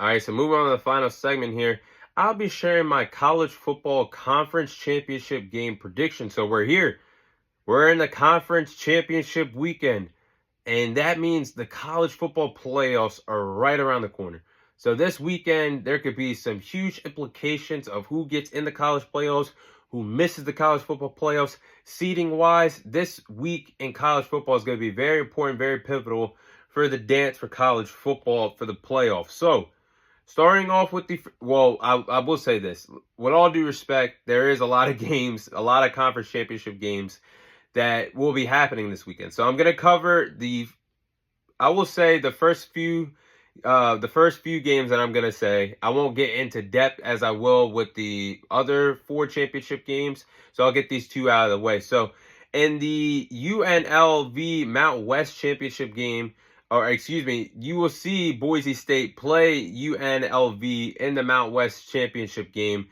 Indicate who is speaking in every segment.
Speaker 1: All right, so moving on to the final segment here, I'll be sharing my college football conference championship game prediction. So we're here. We're in the conference championship weekend, and that means the college football playoffs are right around the corner. So this weekend, there could be some huge implications of who gets in the college playoffs, who misses the college football playoffs. Seeding wise, this week in college football is going to be very important, very pivotal for the dance for college football for the playoffs. So, starting off with I will say this. With all due respect, there is a lot of games, a lot of conference championship games that will be happening this weekend. So I'm going to cover I will say the first few games that I'm going to say. I won't get into depth as I will with the other 4 championship games. So I'll get these 2 out of the way. So in the UNLV Mount West championship game, or excuse me, you will see Boise State play UNLV in the Mount West championship game.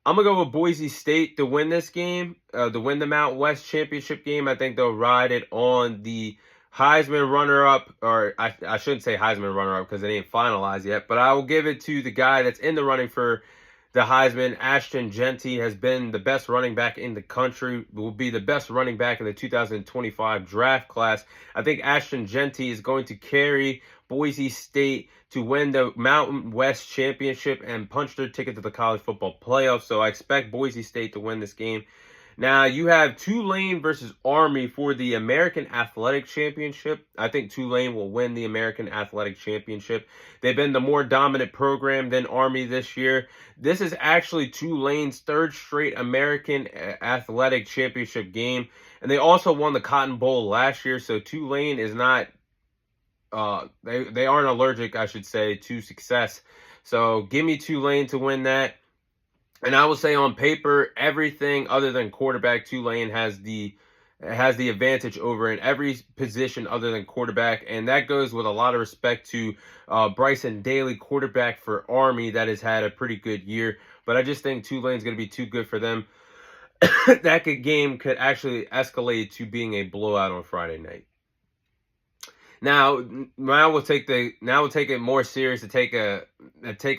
Speaker 1: I'm going to go with Boise State to win this game, to win the Mount West championship game. I think they'll ride it on the Heisman runner-up, or I shouldn't say Heisman runner-up because it ain't finalized yet, but I will give it to the guy that's in the running for the Heisman. Ashton Jeanty has been the best running back in the country, will be the best running back in the 2025 draft class. I think Ashton Jeanty is going to carry Boise State to win the Mountain West Championship and punch their ticket to the college football playoffs. So I expect Boise State to win this game. Now, you have Tulane versus Army for the American Athletic Championship. I think Tulane will win the American Athletic Championship. They've been the more dominant program than Army this year. This is actually Tulane's 3rd straight American Athletic Championship game. And they also won the Cotton Bowl last year, so Tulane is not, they aren't allergic, I should say, to success. So give me Tulane to win that. And I will say on paper, everything other than quarterback, Tulane has the advantage over in every position other than quarterback. And that goes with a lot of respect to Bryson Daly, quarterback for Army, that has had a pretty good year. But I just think Tulane's going to be too good for them. That game could actually escalate to being a blowout on Friday night. Now we'll take it more serious to take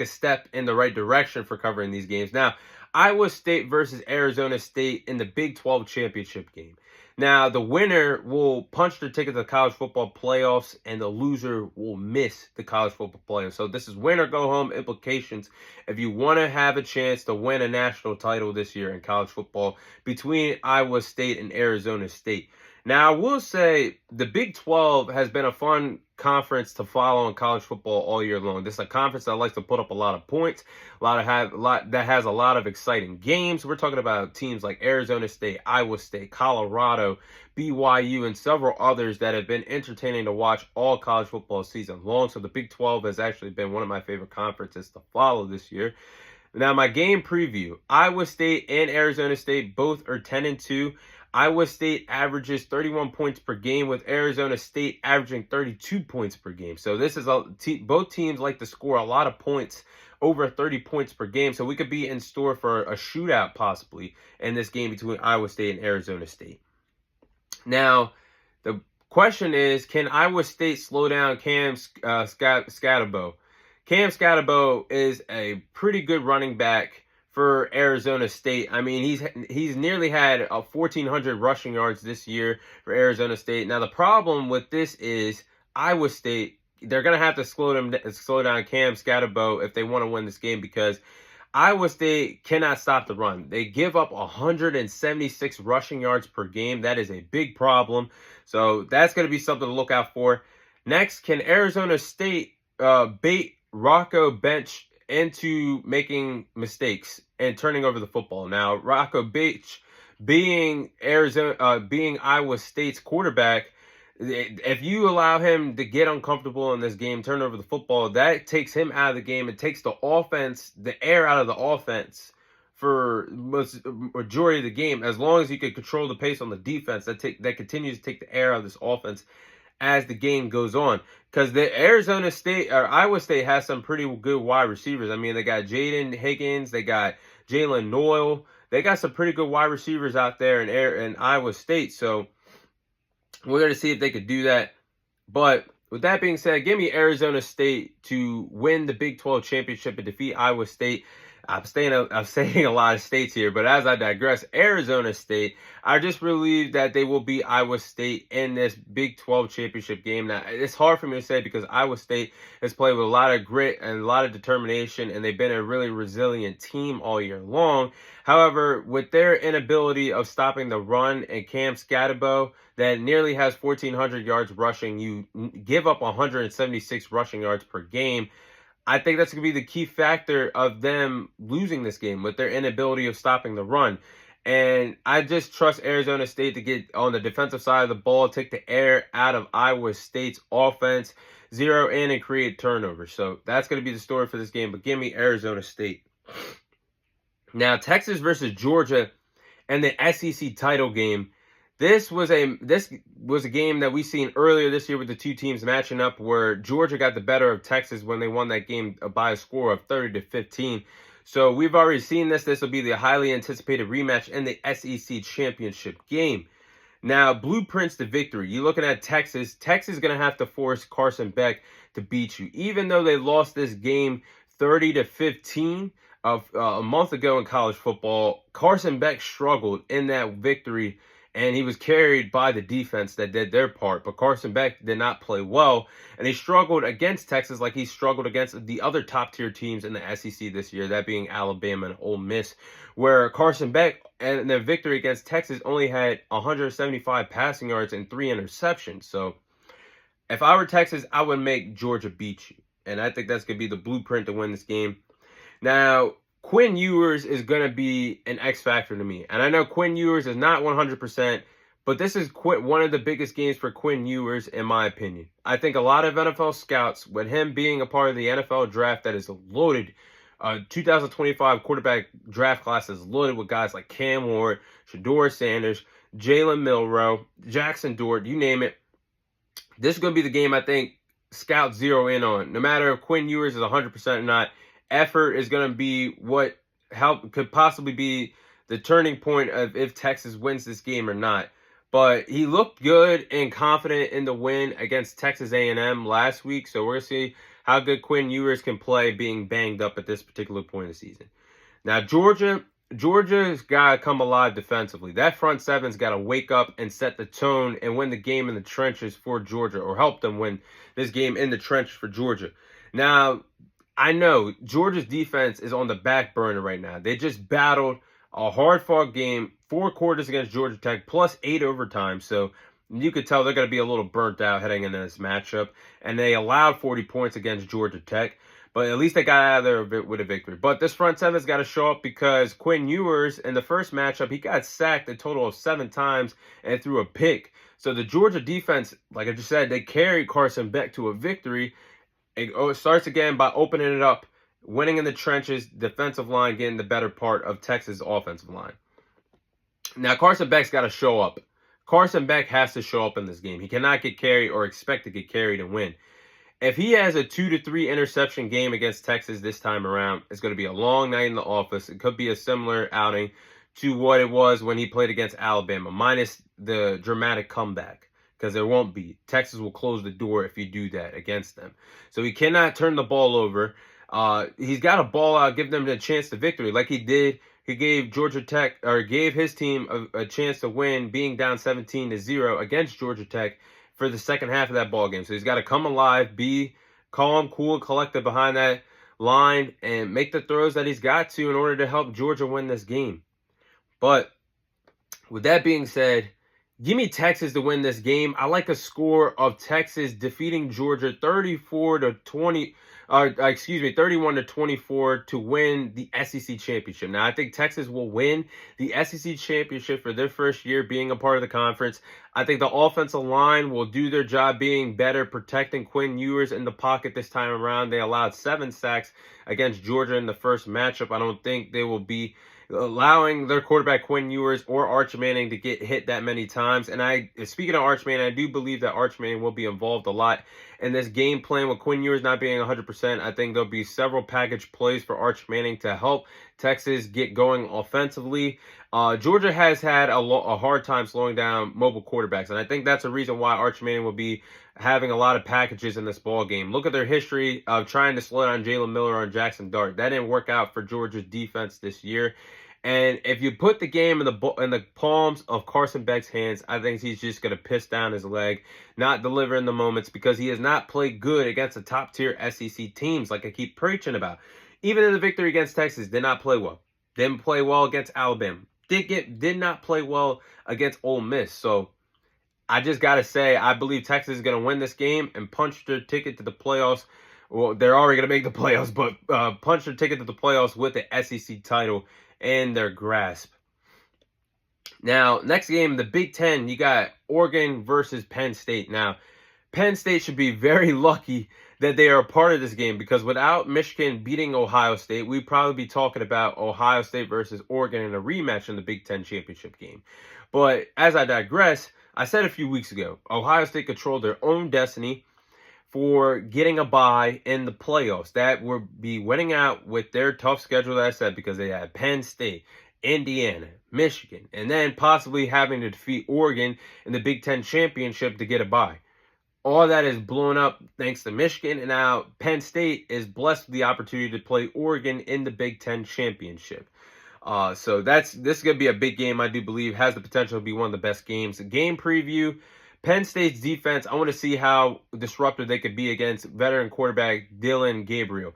Speaker 1: a step in the right direction for covering these games. Now, Iowa State versus Arizona State in the Big 12 championship game. Now, the winner will punch their ticket to the college football playoffs, and the loser will miss the college football playoffs. So this is win or go home implications if you want to have a chance to win a national title this year in college football between Iowa State and Arizona State. Now, I will say the Big 12 has been a fun conference to follow in college football all year long. This is a conference that likes to put up a lot of points, that has a lot of exciting games. We're talking about teams like Arizona State, Iowa State, Colorado, BYU, and several others that have been entertaining to watch all college football season long. So the Big 12 has actually been one of my favorite conferences to follow this year. Now, my game preview, Iowa State and Arizona State both are 10-2. Iowa State averages 31 points per game, with Arizona State averaging 32 points per game. So this is both teams like to score a lot of points, over 30 points per game. So we could be in store for a shootout possibly in this game between Iowa State and Arizona State. Now, the question is, can Iowa State slow down Cam Skattebo? Cam Skattebo is a pretty good running back for Arizona State. I mean, he's nearly had 1,400 rushing yards this year for Arizona State. Now, the problem with this is Iowa State, they're going to have to slow down Cam Skattebo if they want to win this game, because Iowa State cannot stop the run. They give up 176 rushing yards per game. That is a big problem. So that's going to be something to look out for. Next, can Arizona State bait Rocco Beach into making mistakes and turning over the football? Now, Rocco Beach, being Iowa State's quarterback, if you allow him to get uncomfortable in this game, turn over the football, that takes him out of the game. It takes the air out of the offense for majority of the game. As long as you can control the pace on the defense, that continues to take the air out of this offense as the game goes on. Because the Iowa State has some pretty good wide receivers. I mean, they got Jaden Higgins, they got Jalen Noel. They got some pretty good wide receivers out there in Iowa State. So we're going to see if they could do that. But with that being said, give me Arizona State to win the Big 12 championship and defeat Iowa State. I'm saying a lot of states here, but as I digress, Arizona State, I just believe that they will beat Iowa State in this Big 12 championship game. Now, it's hard for me to say because Iowa State has played with a lot of grit and a lot of determination, and they've been a really resilient team all year long. However, with their inability of stopping the run and Cam Scatterbo, that nearly has 1,400 yards rushing, you give up 176 rushing yards per game. I think that's going to be the key factor of them losing this game with their inability of stopping the run. And I just trust Arizona State to get on the defensive side of the ball, take the air out of Iowa State's offense, zero in and create turnovers. So that's going to be the story for this game. But give me Arizona State. Now, Texas versus Georgia and the SEC title game. This was a game that we seen earlier this year with the two teams matching up, where Georgia got the better of Texas when they won that game by a score of 30-15. So we've already seen this. This will be the highly anticipated rematch in the SEC championship game. Now, blueprints to victory. You're looking at Texas. Texas is going to have to force Carson Beck to beat you, even though they lost this game 30-15 a month ago in college football. Carson Beck struggled in that victory, and he was carried by the defense that did their part. But Carson Beck did not play well, and he struggled against Texas like he struggled against the other top-tier teams in the SEC this year, that being Alabama and Ole Miss, where Carson Beck and their victory against Texas only had 175 passing yards and 3 interceptions. So if I were Texas, I would make Georgia beat you. And I think that's going to be the blueprint to win this game. Now, Quinn Ewers is going to be an X factor to me. And I know Quinn Ewers is not 100%, but this is one of the biggest games for Quinn Ewers, in my opinion. I think a lot of NFL scouts, with him being a part of the NFL draft that is loaded, 2025 quarterback draft class is loaded with guys like Cam Ward, Shedeur Sanders, Jalen Milroe, Jackson Dort, you name it. This is going to be the game I think scouts zero in on. No matter if Quinn Ewers is 100% or not, effort is going to be what could possibly be the turning point of if Texas wins this game or not. But he looked good and confident in the win against Texas A&M last week. So we're going to see how good Quinn Ewers can play being banged up at this particular point of the season. Now, Georgia's got to come alive defensively. That front seven's got to wake up and set the tone and win the game in the trenches for Georgia, or help them win this game in the trenches for Georgia. Now, I know Georgia's defense is on the back burner right now. They just battled a hard-fought game, 4 quarters against Georgia Tech, plus 8 overtimes. So you could tell they're going to be a little burnt out heading into this matchup. And they allowed 40 points against Georgia Tech. But at least they got out of there with a victory. But this front seven's got to show up, because Quinn Ewers, in the first matchup, he got sacked a total of 7 times and threw a pick. So the Georgia defense, like I just said, they carried Carson Beck to a victory. It starts again by opening it up, winning in the trenches, defensive line getting the better part of Texas' offensive line. Now, Carson Beck's got to show up. Carson Beck has to show up in this game. He cannot get carried or expect to get carried and win. If he has a 2 to 3 interception game against Texas this time around, it's going to be a long night in the office. It could be a similar outing to what it was when he played against Alabama, minus the dramatic comeback. Because there won't be. Texas will close the door if you do that against them. So he cannot turn the ball over. He's got to ball out, give them a chance to victory, like he did. He gave Georgia Tech, or gave his team a chance to win, being down 17-0 against Georgia Tech for the second half of that ball game. So he's got to come alive, be calm, cool, and collected behind that line, and make the throws that he's got to in order to help Georgia win this game. But with that being said, give me Texas to win this game. I like a score of Texas defeating Georgia 31-24 to win the SEC championship. Now, I think Texas will win the SEC championship for their first year being a part of the conference. I think the offensive line will do their job being better, protecting Quinn Ewers in the pocket this time around. They allowed 7 sacks against Georgia in the first matchup. I don't think they will be allowing their quarterback Quinn Ewers or Arch Manning to get hit that many times. And speaking of Arch Manning, I do believe that Arch Manning will be involved a lot in this game plan with Quinn Ewers not being 100%. I think there'll be several package plays for Arch Manning to help Texas get going offensively. Georgia has had a hard time slowing down mobile quarterbacks, and I think that's a reason why Arch Manning will be having a lot of packages in this ball game. Look at their history of trying to slow down Jalen Miller or Jackson Dart. That didn't work out for Georgia's defense this year. And if you put the game in the palms of Carson Beck's hands, I think he's just going to piss down his leg, not deliver in the moments, because he has not played good against the top-tier SEC teams like I keep preaching about. Even in the victory against Texas, did not play well. Didn't play well against Alabama. Did not play well against Ole Miss. So I just got to say, I believe Texas is going to win this game and punch their ticket to the playoffs. Well, they're already going to make the playoffs, but punch their ticket to the playoffs with the SEC title in their grasp. Now, next game, the Big Ten, you got Oregon versus Penn State. Now, Penn State should be very lucky that they are a part of this game, because without Michigan beating Ohio State, we'd probably be talking about Ohio State versus Oregon in a rematch in the Big Ten championship game. But as I digress, I said a few weeks ago, Ohio State controlled their own destiny for getting a bye in the playoffs. That would be winning out with their tough schedule that I said, because they had Penn State, Indiana, Michigan, and then possibly having to defeat Oregon in the Big Ten championship to get a bye. All that is blown up thanks to Michigan, and now Penn State is blessed with the opportunity to play Oregon in the Big Ten championship. So this is going to be a big game, I do believe. Has the potential to be one of the best games. Game preview. Penn State's defense, I want to see how disruptive they could be against veteran quarterback Dillon Gabriel.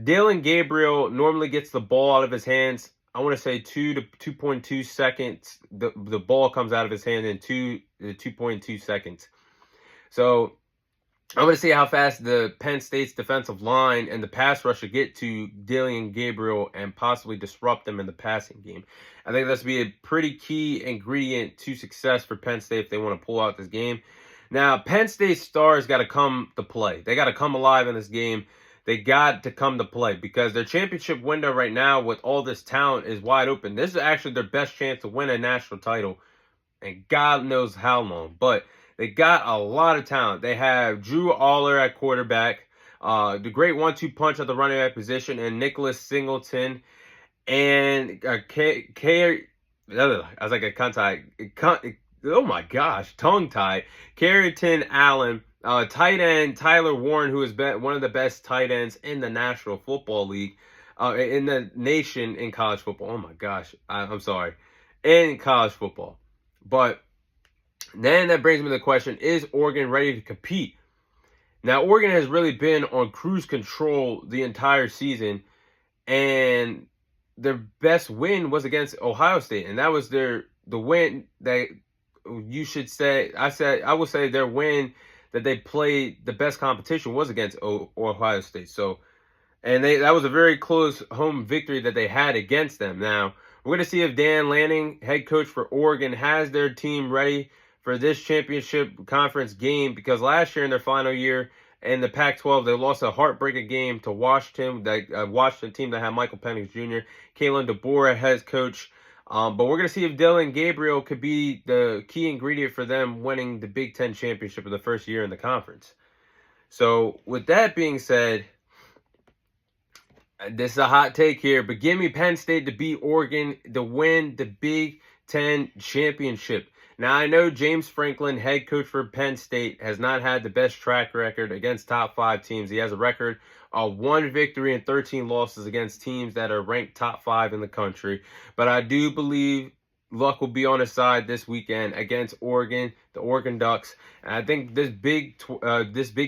Speaker 1: Dillon Gabriel normally gets the ball out of his hands, I want to say 2 to 2.2 seconds. The ball comes out of his hand in 2.2 seconds. So I want to see how fast the Penn State's defensive line and the pass rush should get to Dillon Gabriel and possibly disrupt them in the passing game. I think that's going to be a pretty key ingredient to success for Penn State if they want to pull out this game. Now, Penn State stars got to come to play. They got to come alive in this game. They got to come to play, because their championship window right now with all this talent is wide open. This is actually their best chance to win a national title, and God knows how long. But they got a lot of talent. They have Drew Aller at quarterback, the great 1-2 punch at the running back position, and Nicholas Singleton, and I was like a tongue-tied. Carrington Allen, tight end Tyler Warren, who has been one of the best tight ends in the National Football League, in the nation in college football. Oh my gosh, I'm sorry, in college football. But then that brings me to the question, is Oregon ready to compete? Now, Oregon has really been on cruise control the entire season, and their best win was against Ohio State, and that was the win that you should say. I would say their win that they played the best competition was against Ohio State. So, and that was a very close home victory that they had against them. Now, we're going to see if Dan Lanning, head coach for Oregon, has their team ready for this championship conference game, because last year in their final year in the Pac-12, they lost a heartbreaking game to Washington, Washington team that had Michael Penix Jr., Kalen DeBoer head coach. But we're going to see if Dillon Gabriel could be the key ingredient for them winning the Big Ten championship for the first year in the conference. So with that being said, this is a hot take here, but give me Penn State to beat Oregon to win the Big Ten championship. Now, I know James Franklin, head coach for Penn State, has not had the best track record against top 5 teams. He has a record of 1 victory and 13 losses against teams that are ranked top 5 in the country. But I do believe luck will be on his side this weekend against Oregon, the Oregon Ducks. And I think this Big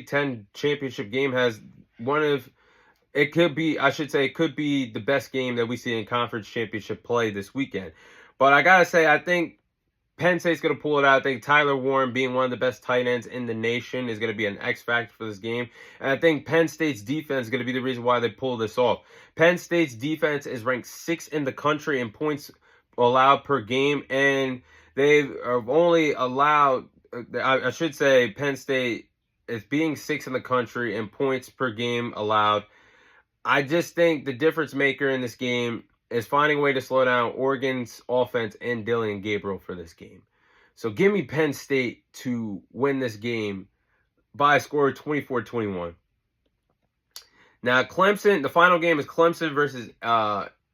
Speaker 1: Ten championship game has it could be the best game that we see in conference championship play this weekend. But I got to say, I think Penn State's going to pull it out. I think Tyler Warren, being one of the best tight ends in the nation, is going to be an X factor for this game. And I think Penn State's defense is going to be the reason why they pull this off. Penn State's defense is ranked 6th in the country in points allowed per game, and they've only allowed, I should say, Penn State is being 6th in the country in points per game allowed. I just think the difference maker in this game is finding a way to slow down Oregon's offense and Dillon Gabriel for this game. So give me Penn State to win this game by a score of 24-21. Now, Clemson, the final game is Clemson versus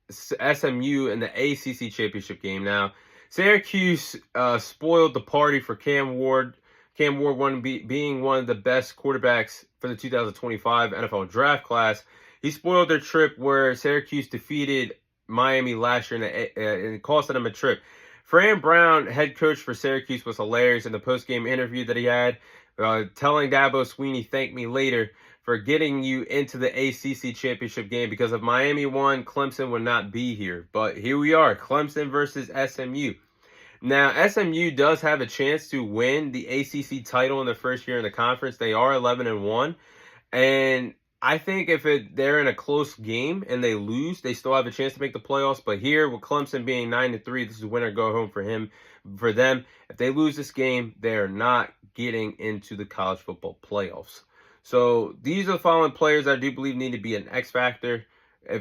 Speaker 1: SMU in the ACC championship game. Now, Syracuse spoiled the party for Cam Ward. Cam Ward being one of the best quarterbacks for the 2025 NFL draft class. He spoiled their trip where Syracuse defeated Miami last year and it costed them a trip. Fran Brown, head coach for Syracuse, was hilarious in the post-game interview that he had, telling Dabo Swinney, "Thank me later for getting you into the ACC championship game. Because if Miami won, Clemson would not be here." But here we are, Clemson versus SMU. Now, SMU does have a chance to win the ACC title in their first year in the conference. They are 11-1, and I think if they're in a close game and they lose, they still have a chance to make the playoffs. But here, with Clemson being 9-3, this is win or go home for them. If they lose this game, they are not getting into the college football playoffs. So these are the following players I do believe need to be an X factor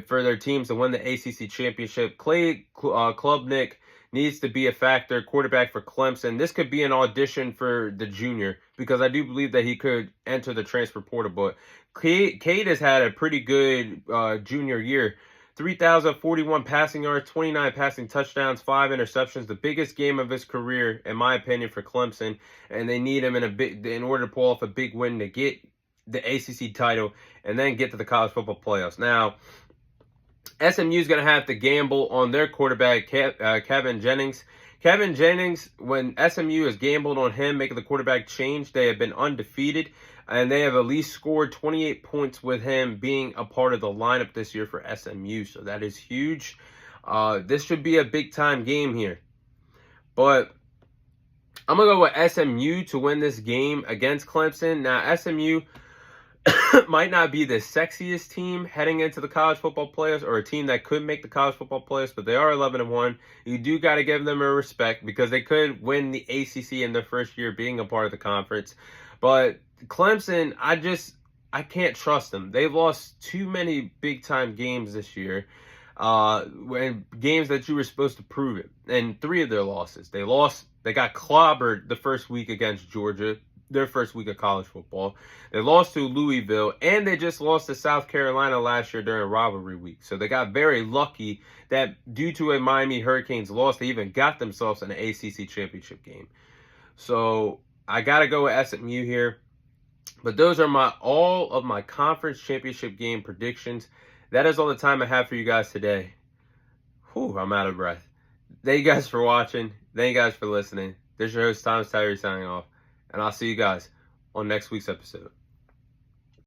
Speaker 1: for their teams to win the ACC championship. Clay Klubnik needs to be a factor, quarterback for Clemson. This could be an audition for the junior because I do believe that he could enter the transfer portal. But Cade has had a pretty good junior year. 3,041 passing yards, 29 passing touchdowns, 5 interceptions. The biggest game of his career, in my opinion, for Clemson. And they need him in order to pull off a big win to get the ACC title and then get to the college football playoffs. Now, SMU is going to have to gamble on their quarterback, Kevin Jennings. Kevin Jennings, when SMU has gambled on him making the quarterback change, they have been undefeated, and they have at least scored 28 points with him being a part of the lineup this year for SMU. So that is huge. This should be a big-time game here. But I'm going to go with SMU to win this game against Clemson. Now, SMU might not be the sexiest team heading into the college football playoffs, or a team that could make the college football playoffs, but they are 11-1. You do got to give them a respect because they could win the ACC in their first year being a part of the conference. But Clemson, I can't trust them. They've lost too many big-time games this year, when games that you were supposed to prove it. And 3 of their losses, they got clobbered the first week against Georgia, their first week of college football. They lost to Louisville, and they just lost to South Carolina last year during rivalry week. So they got very lucky that due to a Miami Hurricanes loss, they even got themselves an ACC championship game. So I got to go with SMU here. But those are all of my conference championship game predictions. That is all the time I have for you guys today. Whew, I'm out of breath. Thank you guys for watching. Thank you guys for listening. This is your host, Thomas Tyree, signing off. And I'll see you guys on next week's episode.